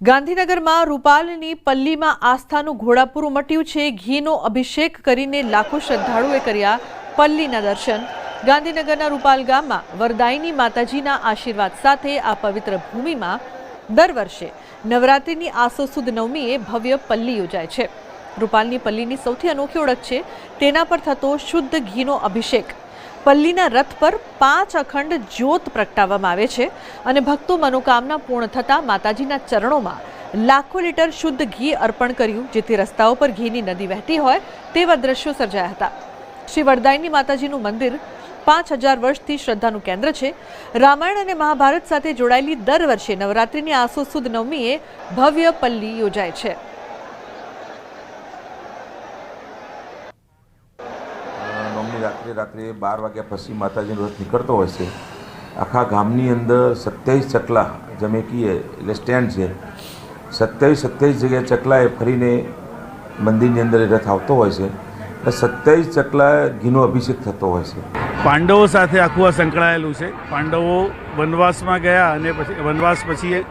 ગાંધીનગરમાં રૂપાલની પલ્લીમાં આસ્થાનું ઘોડાપુર ઉમટ્યું છે। ઘીનો અભિષેક કરીને લાખો શ્રદ્ધાળુઓએ કર્યા પલ્લીના દર્શન। ગાંધીનગરના રૂપાલ ગામમાં વરદાયિની માતાજીના આશીર્વાદ સાથે આ પવિત્ર ભૂમિમાં દર વર્ષે નવરાત્રિની આસો સુદ નવમીએ ભવ્ય પલ્લી યોજાય છે। રૂપાલની પલ્લીની સૌથી અનોખી ઓળખ છે તેના પર થતો શુદ્ધ ઘીનો અભિષેક। પલ્લીના રથ પર 5 અખંડ જ્યોત પ્રગટાવવામાં આવે છે અને ભક્તો મનોકામના પૂર્ણ થતા માતાજીના ચરણોમાં લાખો લીટર શુદ્ધ ઘી અર્પણ કર્યું, જેથી રસ્તાઓ પર ઘીની નદી વહેતી હોય તેવા દ્રશ્યો સર્જાયા હતા। શ્રી વરદાયિની માતાજીનું મંદિર 5000 વર્ષથી શ્રદ્ધાનું કેન્દ્ર છે। રામાયણ અને મહાભારત સાથે જોડાયેલી દર વર્ષે નવરાત્રિની આસો સુદ નવમીએ ભવ્ય પલ્લી યોજાય છે। રાત્રે 12 વાગ્યા પછી માતાજીનો રથ નીકળતો હોય છે। આખા ગામની અંદર 27 ચકલા જમેકીએ એટલે સ્ટેન્ડ છે, 27 જગ્યાએ ચકલાએ ફરીને મંદિરની અંદર રથ આવતો હોય છે એટલે 27 ચકલા ઘીનો અભિષેક થતો હોય છે। પાંડવો સાથે આખું આ સંકળાયેલું છે। પાંડવો વનવાસમાં ગયા અને પછી વનવાસ પછી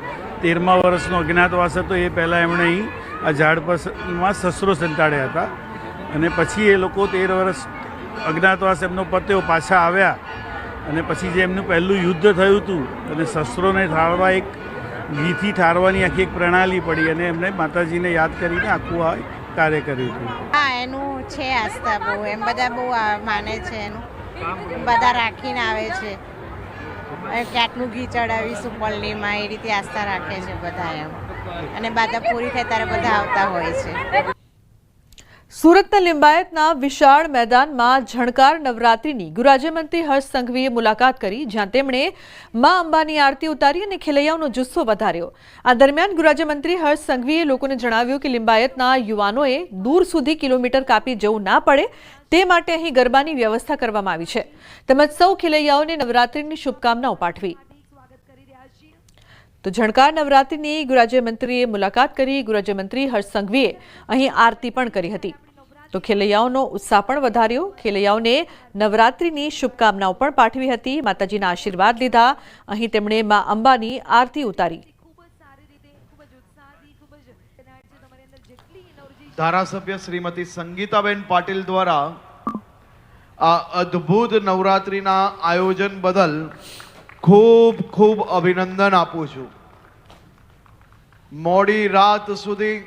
13મા વર્ષનો અજ્ઞાતવાસ હતો, એ પહેલાં એમણે અહીં આ ઝાડ પરમાં શસ્ત્રો સંતાડ્યા હતા અને પછી એ લોકો 13 વર્ષ અજ્ઞાતવાસ એમનો પત્યો, પાછા આવ્યા અને પછી જે એમનું પહેલું યુદ્ધ થયું હતું અને શસ્ત્રોને ઠારવા એક ઘીથી ઠારવાની આખી એક પ્રણાલી પડી અને એમને માતાજીને યાદ કરીને આખું આ કાર્ય કર્યું હતું। હા, એનું છે આસ્થા બહુ, એમ બધા બહુ માને છે, એનું બધા રાખીને આવે છે કે આટલું ઘી ચડાવીશું પલ્લીમાં, એ રીતે આસ્થા રાખે છે બધા એમ, અને બાધા પૂરી થાય ત્યારે બધા આવતા હોય છે। સુરતના લિંબાયતના વિશાળ મેદાનમાં ઝણકાર નવરાત્રિની ગૃહરાજ્યમંત્રી હર્ષ સંઘવીએ મુલાકાત કરી, જ્યાં તેમણે મા અંબાની આરતી ઉતારી અને ખેલૈયાઓનો જુસ્સો વધાર્યો। આ દરમિયાન ગૃહરાજ્યમંત્રી હર્ષ સંઘવીએ લોકોને જણાવ્યું કે લિંબાયતના યુવાનોએ દૂર સુધી કિલોમીટર કાપી જવું ના પડે તે માટે અહીં ગરબાની વ્યવસ્થા કરવામાં આવી છે, તેમજ સૌ ખેલૈયાઓને નવરાત્રિની શુભકામનાઓ પાઠવી। તો ઝણકાર નવરાત્રિની ગૃહરાજ્યમંત્રીએ મુલાકાત કરી। ગૃહરાજ્યમંત્રી હર્ષ સંઘવીએ અહીં આરતી પણ કરી હતી, તો ખેલૈયાઓનો ઉત્સાહ પણ વધાર્યો। ખેલૈયાઓને નવરાત્રિની શુભકામનાઓ પણ પાઠવી હતી, માતાજીના આશીર્વાદ લીધા। અહીં તેમણે મા અંબાની આરતી ઉતારી। ધારાસભ્ય શ્રીમતી સંગીતાબેન પાટીલ દ્વારા આ અદ્ભુત નવરાત્રિના આયોજન બદલ ખૂબ ખૂબ અભિનંદન આપું છું। મોડી રાત સુધી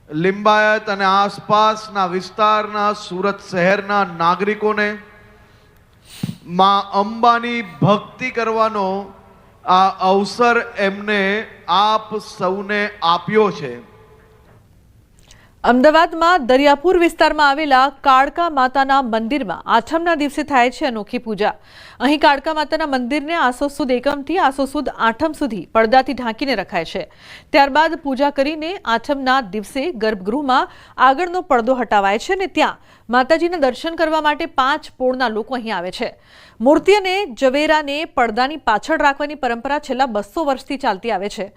લિંબાયત અને આસપાસના વિસ્તારના સુરત શહેરના નાગરિકોને મા અંબાની ભક્તિ કરવાનો આ અવસર એમને આપ સૌને આપ્યો છે। અમદાવાદમાં દરિયાપુર વિસ્તારમાં આવેલા કાળકા માતાના મંદિરમાં આઠમના દિવસે થાય છે અનોખી પૂજા। અહીં કાળકા માતાના મંદિરને આસો સુદ એકમથી આસો સુદ આઠમ સુધી પડદાથી ઢાંકીને રખાય છે। ત્યારબાદ પૂજા કરીને આઠમના દિવસે ગર્ભગૃહમાં આગળનો પડદો હટાવાય છે અને ત્યાં માતાજીના દર્શન કરવા માટે 5 પોળના લોકો અહીં આવે છે। મૂર્તિ અને ઝવેરાને પડદાની પાછળ રાખવાની પરંપરા છેલ્લા 200 વર્ષથી ચાલતી આવે છે।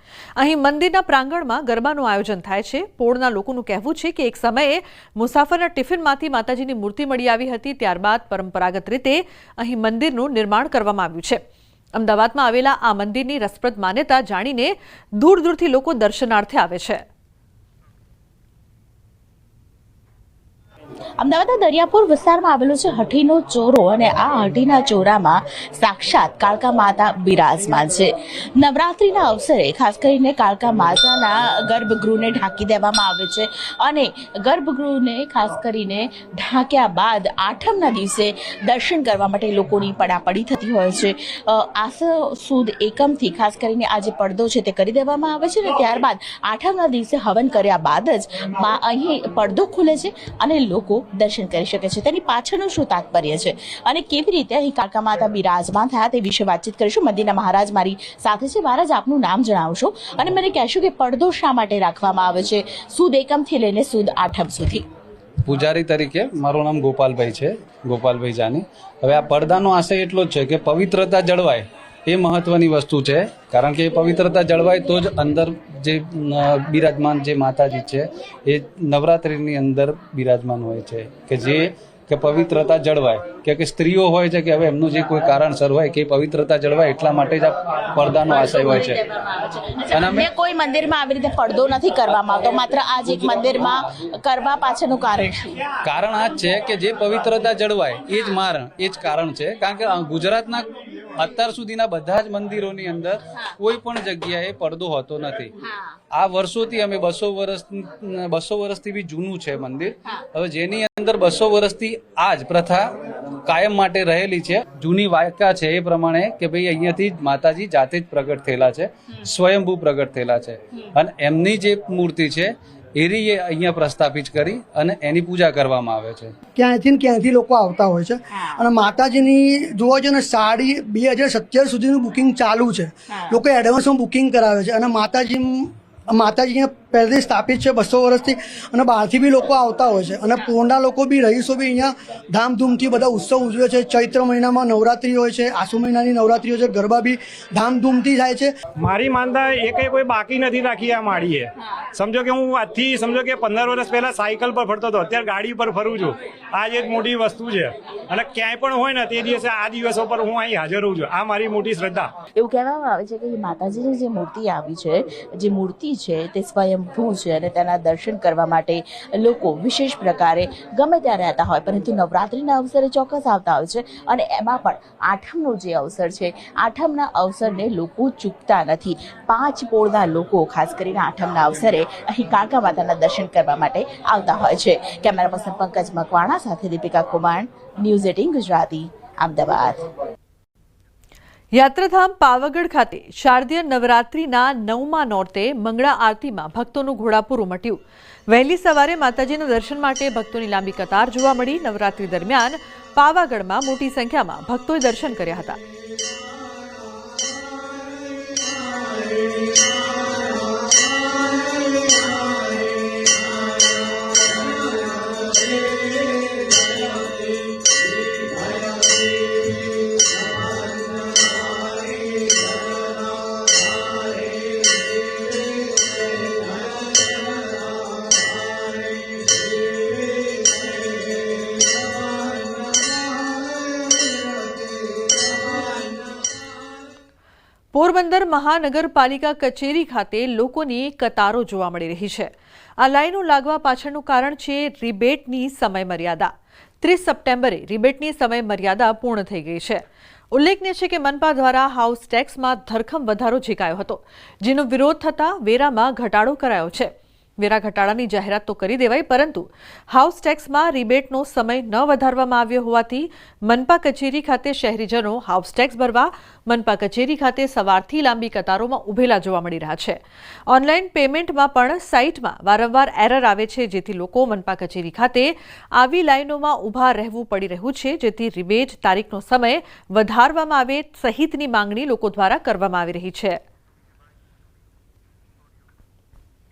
અહીં મંદિરના પ્રાંગણમાં ગરબાનું આયોજન થાય છે। પોળના લોકોનું કહેવું છે કે એક સમયે મુસાફરના ટિફિનમાંથી માતાજીની મૂર્તિ મળી આવી હતી, ત્યારબાદ પરંપરાગત રીતે અહીં મંદિરનું નિર્માણ કરવામાં આવ્યું છે। અમદાવાદમાં આવેલા આ મંદિરની રસપ્રદ માન્યતા જાણીને દૂર દૂરથી લોકો દર્શનાર્થે આવે છે। અમદાવાદના દરિયાપુર વિસ્તારમાં આવેલું છે હઠીનો ચોરો, અને આ હઠીના ચોરામાં સાક્ષાત કાળકા માતા બિરાજમાન છે। નવરાત્રિના અવસરે ખાસ કરીને કાળકા માતાના ગર્ભગૃહને ઢાંકી દેવામાં આવે છે અને ગર્ભગૃહને ખાસ કરીને ઢાંક્યા બાદ આઠમના દિવસે દર્શન કરવા માટે લોકોની પડાપડી થતી હોય છે। આસો સુદ એકમથી ખાસ કરીને આ જે પડદો છે તે કરી દેવામાં આવે છે અને ત્યારબાદ આઠમના દિવસે હવન કર્યા બાદ જ અહીં પડદો ખુલે છે અને લોકો દર્શન કરી શકે છે। તેની પાછળનું શું તાત્પર્ય છે અને કેવી રીતે અહીં કાળકા માતા બિરાજમાન થયા તે વિશે વાતચીત કરીશું। મંદિરના મહારાજ મારી સાથે છે। મહારાજ, આપનું નામ જણાવશો અને મને કહેશો કે પડદો શા માટે રાખવામાં આવે છે સુદ એકમથી લઈને સુદ આઠમ સુધી? પૂજારી તરીકે મારું નામ ગોપાલભાઈ છે, ગોપાલભાઈ જાની। હવે આ પડદાનો આશય એટલો જ છે કે પવિત્રતા જળવાય, એ મહત્વની વસ્તુ છે, કારણ કે એ પવિત્રતા જળવાય તો જ અંદર જે બિરાજમાન જે માતાજી છે એ નવરાત્રિની અંદર બિરાજમાન હોય છે, કે જે કે પવિત્રતા જળવાય કે સ્ત્રીઓ હોય છે કે હવે એમનું જે કોઈ કારણસર હોય કે પવિત્રતા જળવાય એટલા માટે જ આ પડદાનો આશય હોય છે. અને અમે કોઈ મંદિરમાં આવી રીતે પડદો નથી કરવામાં આવતો, માત્ર આ જ એક મંદિરમાં કરવા પાછળનું કારણ શું? કારણ આ જ છે કે જે પવિત્રતા જળવાય એ જ કારણ છે. કારણ કે ગુજરાતના અત્યાર સુધીના બધા જ મંદિરોની અંદર કોઈ પણ જગ્યાએ પડદો હોતો નથી. આ વર્ષોથી અમે 200 વર્ષથી બી જૂનું છે મંદિર. હવે જેની અંદર 200 વર્ષથી આ જ પ્રથા કાયમ માટે રહેલી છે. જૂની વાયકા છે એ પ્રમાણે કે ભાઈ અહીંયાથી માતાજી જાતે જ પ્રગટ થયેલા છે, સ્વયંભૂ પ્રગટ થયેલા છે અને એમની જે મૂર્તિ છે એ અહીંયા પ્રસ્થાપિત કરી અને એની પૂજા કરવામાં આવે છે. ક્યાંથી લોકો આવતા હોય છે અને માતાજીની જોવા જોઈએ ને 2027 સુધીનું બુકિંગ ચાલુ છે. લોકો એડવાન્સમાં બુકિંગ કરાવે છે અને માતાજી અહીંયા પહેલેથી સ્થાપિત છે 200 વર્ષથી અને બહારથી બી લોકો આવતા હોય છે અને પોંડા લોકો બી રહીશો બી અહીંયા ધામધૂમથી બધા ઉત્સવ ઉજવે છે. ચૈત્ર મહિનામાં નવરાત્રિ હોય છે, આસુ મહિનાની નવરાત્રિ હોય છે, ગરબા બી ધામધૂમથી થાય છે. મારી માનતા એ કોઈ બાકી નથી રાખી આ માળીએ. સમજો કે હું આજથી સમજો કે 15 વર્ષ પહેલા સાયકલ પર ફરતો હતો, અત્યારે ગાડી પર ફરું છું. આ જ એક મોટી વસ્તુ છે અને ક્યાંય પણ હોય ને તે દિવસે આ દિવસો પર હું અહીં હાજર રહું છું. આ મારી મોટી શ્રદ્ધા. એવું કહેવામાં આવે છે કે માતાજીની જે મૂર્તિ આવી છે, જે મૂર્તિ છે તે સ્વયંભૂ છે અને તેના દર્શન કરવા માટે લોકો વિશેષ પ્રકારે ગમે ત્યારે આવતા હોય, પરંતુ નવરાત્રિના અવસરે ચોક્કસ આવતા હોય છે અને એમાં પણ આઠમનો જે અવસર છે, આઠમના અવસરને લોકો ચૂકતા નથી. 5 પોળના લોકો ખાસ કરીને આઠમના અવસરે અહીં કાળકા માતાના દર્શન કરવા માટે આવતા હોય છે. કેમેરા પર્સન પંકજ મકવાણા સાથે દીપિકા કુમાર, ન્યૂઝ 18 ગુજરાતી, અમદાવાદ. યાત્રાધામ પાવાગઢ ખાતે શારદીય નવરાત્રિના 9મા નોરતે મંગળા આરતીમાં ભક્તોનું ઘોડાપૂર ઉમટ્યું. વહેલી સવારે માતાજીના દર્શન માટે ભક્તોની લાંબી કતાર જોવા મળી. નવરાત્રિ દરમિયાન પાવાગઢમાં મોટી સંખ્યામાં ભક્તોએ દર્શન કર્યા હતા. પોરબંદર મહાનગરપાલિકા કચેરી ખાતે લોકોની કતારો જોવા મળી રહી છે. આ લાઈનો લાગવા પાછળનું કારણ છે રિબેટની સમયમર્યાદા. 30 સપ્ટેમ્બરે રિબેટની સમયમર્યાદા પૂર્ણ થઈ ગઈ છે. ઉલ્લેખનીય છે કે મનપા દ્વારા હાઉસ ટેક્સમાં ધરખમ વધારો ઝીકાયો હતો, જેનો વિરોધ થતાં વેરામાં ઘટાડો કરાયો છે. વેરા ઘટાડાની જાહેરાત તો કરી દેવાઈ, પરંતુ હાઉસ ટેક્સમાં રિબેટનો સમય ન વધારવામાં આવ્યો હોવાથી મનપા કચેરી ખાતે શહેરીજનો હાઉસ ટેક્સ ભરવા મનપા કચેરી ખાતે સવારથી લાંબી કતારોમાં ઉભેલા જોવા મળી રહ્યા છે. ઓનલાઈન પેમેન્ટમાં પણ સાઇટમાં વારંવાર એરર આવે છે, જેથી લોકો મનપા કચેરી ખાતે આવી લાઈનોમાં ઊભા રહેવું પડી રહ્યું છે, જેથી રિબેટ તારીખનો સમય વધારવામાં આવે સહિતની માંગણી લોકો દ્વારા કરવામાં આવી રહી છે.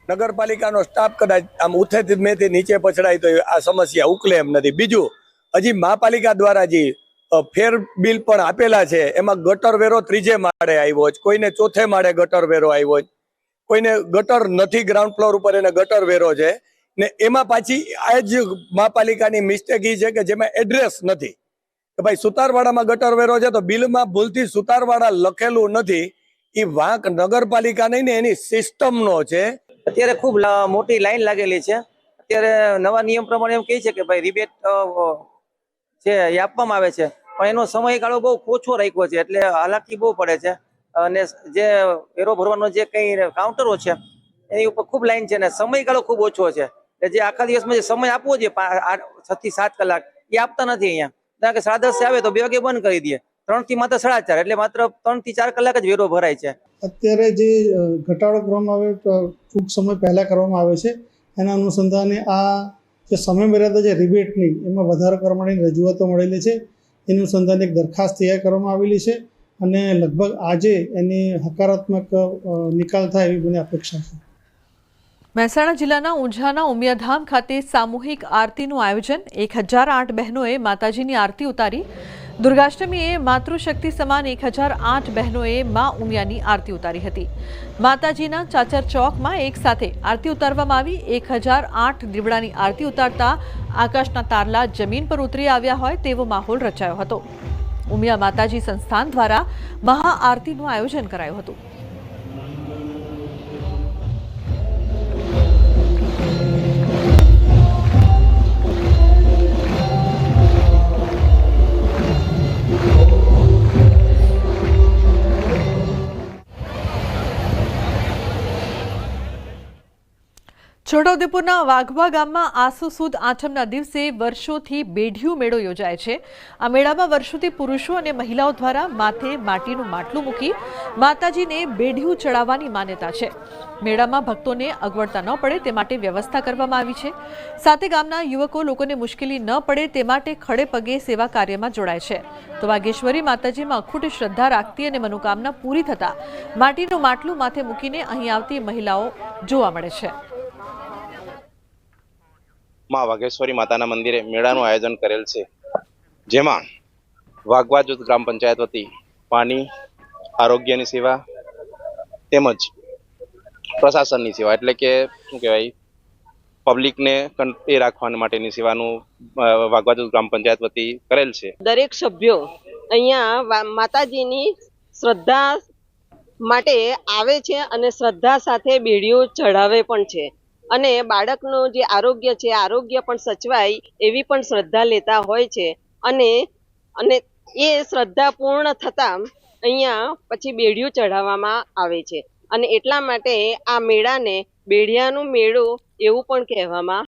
નગરપાલિકાનો સ્ટાફ કદાચ આમ ઉથેથી મેથી નીચે પછડાય તો આ સમસ્યા ઉકલે એમ નથી. બીજું, હજી મહાપાલિકા દ્વારા જે ફેર બિલ પણ આપેલા છે એમાં ગટર વેરો 3જે માળે આવ્યો છે, કોઈને 4થે માળે ગટર વેરો આવ્યો છે, કોઈને ગટર નથી ગ્રાઉન્ડ ફ્લોર ઉપર એને ગટર વેરો છે ને એમાં પાછી આ જ મહાપાલિકાની મિસ્ટેક એ છે કે જેમાં એડ્રેસ નથી કે ભાઈ સુતારવાડામાં ગટર વેરો છે તો બિલમાં ભૂલથી સુતારવાડા લખેલું નથી. એ વાંક નગરપાલિકા નહીં ને એની સિસ્ટમનો છે. અત્યારે ખૂબ મોટી લાઈન લાગેલી છે. અત્યારે નવા નિયમ પ્રમાણે એમ કહે છે કે ભાઈ રિબેટ છે એ આપવામાં આવે છે, પણ એનો સમયગાળો બહુ ઓછો રાખ્યો છે, એટલે હાલાકી બહુ પડે છે. અને જે વેરો ભરવાનો જે કંઈ કાઉન્ટરો છે એની ઉપર ખૂબ લાઈન છે ને સમયગાળો ખૂબ ઓછો છે. જે આખા દિવસમાં જે સમય આપવો જોઈએ 6 થી 7 કલાક એ આપતા નથી અહીંયા. કારણ કે 10:30 આવે તો 2 વાગે બંધ કરી દે, 3 થી માત્ર 4:30, એટલે માત્ર 3 થી 4 કલાક જ વેરો ભરાય છે. અત્યારે જે ઘટાડો કરવામાં આવે ટૂંક સમય પહેલાં કરવામાં આવે છે, એના અનુસંધાને આ જે સમયમર્યાદા છે રિબેટની એમાં વધારો કરવા માટેની રજૂઆતો મળેલી છે. એનું અનુસંધાને એક દરખાસ્ત તૈયાર કરવામાં આવેલી છે અને લગભગ આજે એની હકારાત્મક નિકાલ થાય એવી મને અપેક્ષા છે. મહેસાણા જિલ્લાના ઊંઝાના ઉમિયાધામ ખાતે સામૂહિક આરતીનું આયોજન. 1008 બહેનોએ માતાજીની આરતી ઉતારી. દુર્ગાષ્ટમીએ માતૃશક્તિ સમાન 1008 બહેનોએ મા ઉમિયાની આરતી ઉતારી હતી। માતાજીના ચાચર ચોકમાં એક સાથે આરતી ઉતારવામાં આવી। 1008 દીવડાની આરતી ઉતારતા આકાશના તારલા જમીન પર ઉતરી આવ્યા હોય તેવો માહોલ રચાયો હતો। ઉમિયા માતાજી સંસ્થાન દ્વારા મહાઆરતીનું આયોજન કરાયું હતું। છોટાઉદેપુરના વાઘવા ગામમાં આસો સુદ આઠમના દિવસે વર્ષોથી બેઢિયું મેળો યોજાય છે। આ મેળામાં વર્ષોથી પુરુષો અને મહિલાઓ દ્વારા માથે માટીનું માટલું મૂકી માતાજીને બેઢિયું ચડાવવાની માન્યતા છે। મેળામાં ભક્તોને અગવડતા ન પડે તે માટે વ્યવસ્થા કરવામાં આવી છે। સાથે ગામના યુવકો લોકોને મુશ્કેલી ન પડે તે માટે ખડે પગે સેવા કાર્યમાં જોડાય છે। તો વાઘેશ્વરી માતાજીમાં અખૂટ શ્રદ્ધા રાખતી અને મનોકામના પૂરી થતા માટીનું માટલું માથે મૂકીને અહીં આવતી મહિલાઓ જોવા મળે છે। માં વાઘેશ્વરી માતાના મંદિરે મેળાનું આયોજન કરેલ છે, જેમાં વાઘવા જૂથ ગ્રામ પંચાયત વતી પાણી, આરોગ્યની સેવા તેમજ પ્રશાસનની સેવા એટલે કે શું કહેવાય પબ્લિકને કંટ્રોલ રાખવા માટેની સેવાનું વાઘવા જૂથ ગ્રામ પંચાયત વતી કરેલ છે। દરેક સભ્યો અહીંયા માતાજીની શ્રદ્ધા માટે આવે છે અને શ્રદ્ધા સાથે બેડીઓ ચઢાવે પણ છે અને બાળકનું જે આરોગ્ય છે આરોગ્ય પણ સચવાય એવી પણ શ્રદ્ધા લેતા હોય છે અને એ શ્રદ્ધા પૂર્ણ થતાં અહીંયા પછી બેડીઓ ચઢાવવામાં આવે છે અને એટલા માટે આ મેળાને બેડિયાનો મેળો એવું પણ કહેવામાં